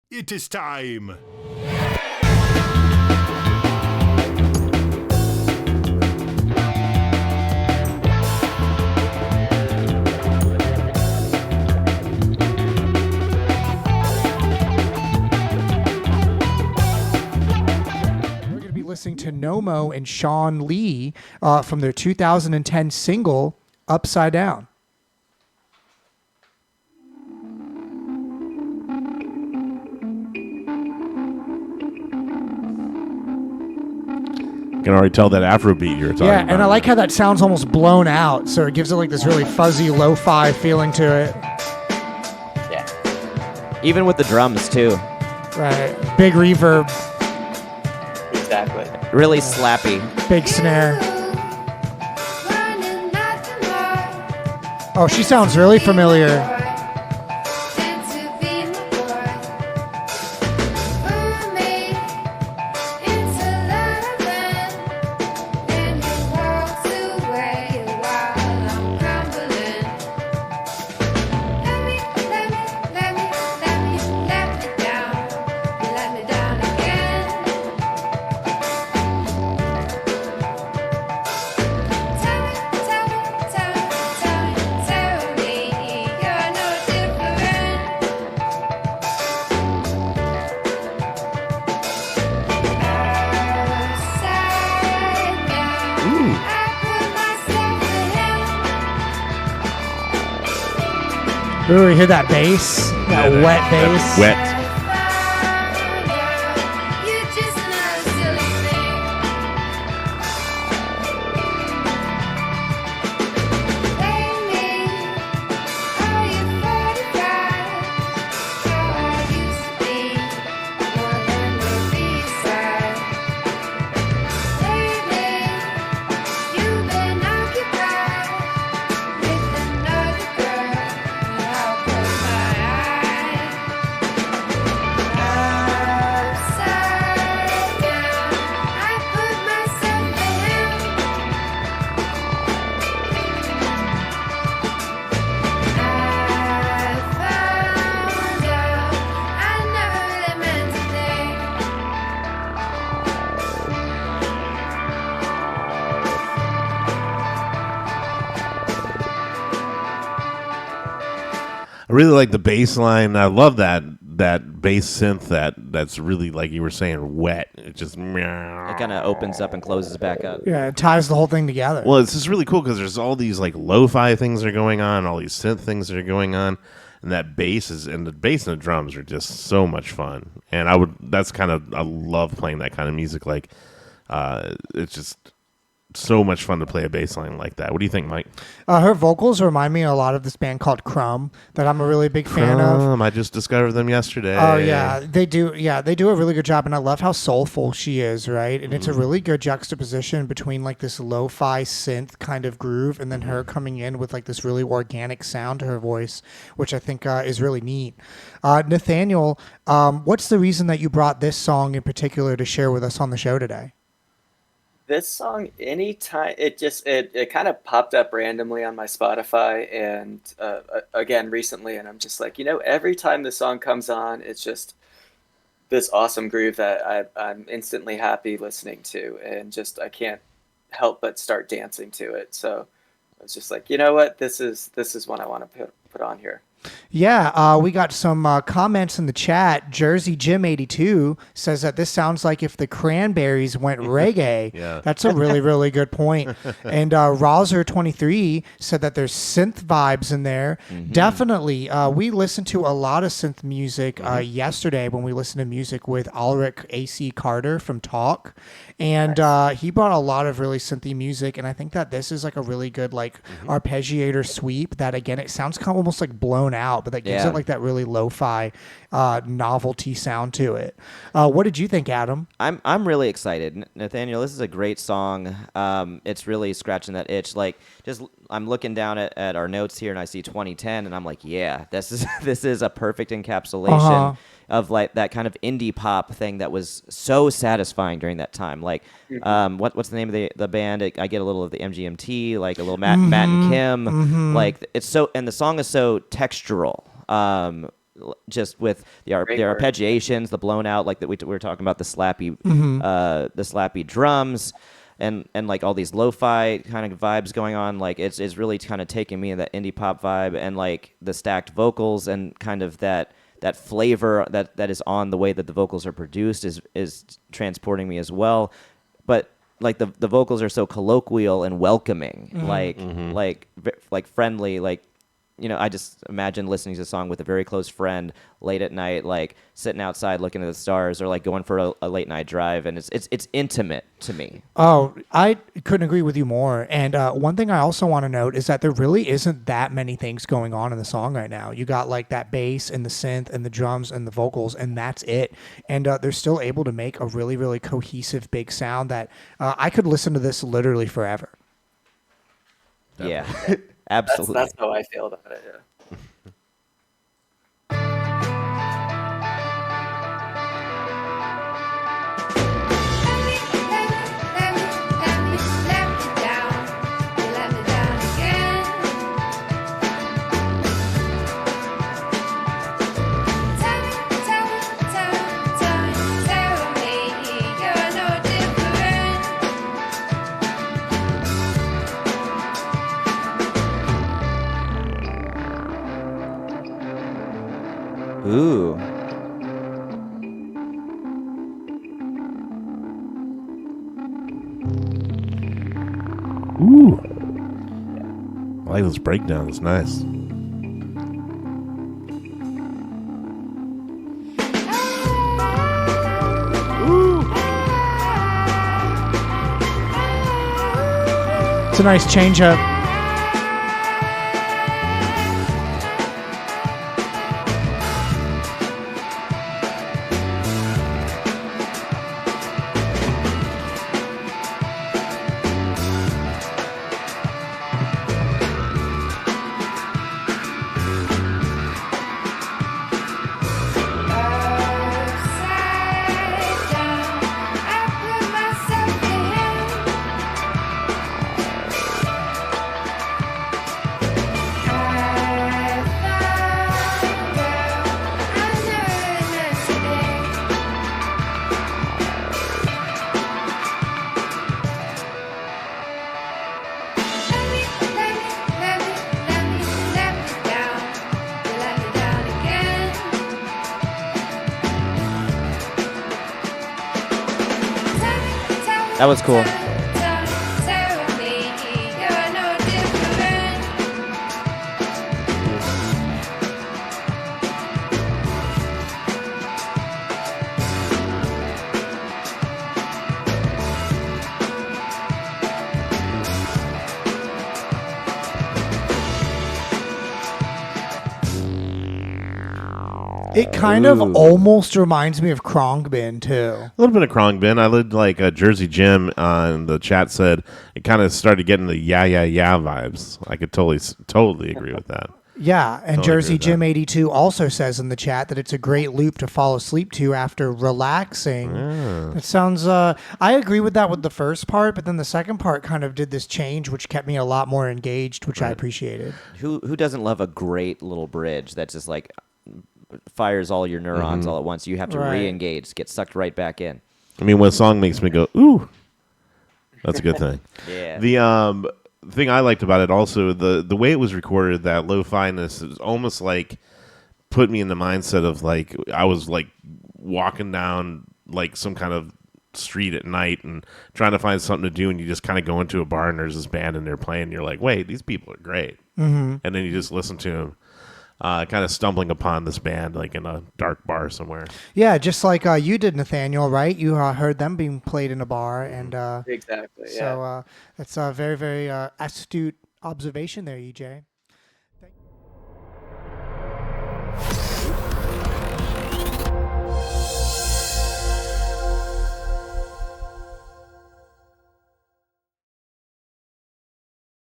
It is time. Listening to NOMO and SHAWN Lee from their 2010 single Upside Down. I can already tell that Afrobeat you're talking about. Yeah, and I like how that sounds almost blown out, so it gives it like this really fuzzy lo-fi feeling to it. Yeah. Even with the drums too. Right. Big reverb. Exactly. Really slappy. Big snare. Oh, she sounds really familiar. Ooh, you hear that bass? That wet bass? Wet. I really like the bass line. I love that bass synth that's really, like you were saying, wet. It just It kind of opens up and closes back up. Yeah, it ties the whole thing together. Well, it's just really cool because there's all these like lo-fi things that are going on, all these synth things that are going on, and that bass and the drums are just so much fun. And I love playing that kind of music. Like, it's just so much fun to play a bass line like that. What do you think, Mike? Her vocals remind me a lot of this band called Crumb that I'm a really big fan of. I just discovered them yesterday. Oh yeah, they do. Yeah, they do a really good job, and I love how soulful she is, right? And it's a really good juxtaposition between like this lo-fi synth kind of groove, and then her coming in with like this really organic sound to her voice, which I think is really neat. Nathaniel, what's the reason that you brought this song in particular to share with us on the show today? This song, anytime it kind of popped up randomly on my Spotify, and again recently, and I'm just like, every time the song comes on, it's just this awesome groove that I'm instantly happy listening to, and just I can't help but start dancing to it. So I was just like, you know what, this is one I want to put on here. Yeah, we got some comments in the chat. Jersey Jim 82 says that this sounds like if the Cranberries went reggae. Yeah. That's a really, really good point. And Rouser 23 said that there's synth vibes in there. Mm-hmm. Definitely. We listened to a lot of synth music yesterday when we listened to music with Ulrich A.C. Carter from Talk. And he brought a lot of really synthy music. And I think that this is like a really good arpeggiator sweep that, again, it sounds kind of almost like blown out, but that gives it like that really lo-fi novelty sound to it. What did you think, Adam? I'm really excited, Nathaniel. This is a great song. It's really scratching that itch. Like, just I'm looking down at our notes here, and I see 2010, and I'm like, yeah, this is a perfect encapsulation of like that kind of indie pop thing that was so satisfying during that time. Like, what's the name of the band? I get a little of the MGMT, like a little Matt and Kim. Like, it's so, and the song is so textural. just with the Great work. arpeggiations, the blown out, like that we were talking about the slappy drums. And like all these lo-fi kind of vibes going on, like it's really kind of taking me in that indie pop vibe, and like the stacked vocals and kind of that flavor that is on the way that the vocals are produced is transporting me as well. But like the vocals are so colloquial and welcoming, like friendly, like, you know, I just imagine listening to a song with a very close friend late at night, like sitting outside looking at the stars, or like going for a late night drive, and it's intimate to me. Oh, I couldn't agree with you more. And one thing I also want to note is that there really isn't that many things going on in the song right now. You got like that bass and the synth and the drums and the vocals, and that's it. And they're still able to make a really, really cohesive big sound that I could listen to this literally forever. Yeah, absolutely. That's how I feel about it. Yeah. Ooh. Ooh. I like this breakdown. It's nice. It's a nice change up. That was cool. It kind of almost reminds me of Khruangbin too. A little bit of Khruangbin. I lived like Jersey Jim in the chat said it kind of started getting the yeah vibes. I could totally agree with that. Yeah, and Totally Jersey agree with Jim 82 also says in the chat that it's a great loop to fall asleep to after relaxing. It sounds I agree with that with the first part, but then the second part kind of did this change which kept me a lot more engaged, which I appreciated. Who doesn't love a great little bridge that's just like fires all your neurons all at once? You have to re-engage, get sucked right back in. I mean, when a song makes me go, ooh, that's a good thing. Yeah. The thing I liked about it also, the way it was recorded, that lo-fi-ness, it was almost like put me in the mindset of like I was like walking down like some kind of street at night and trying to find something to do, and you just kind of go into a bar and there's this band and they're playing, and you're like, wait, these people are great. And then you just listen to them. Kind of stumbling upon this band like in a dark bar somewhere. Yeah, just like you did, Nathaniel, right? You heard them being played in a bar, and Exactly. Yeah. so that's a very, very astute observation there, EJ.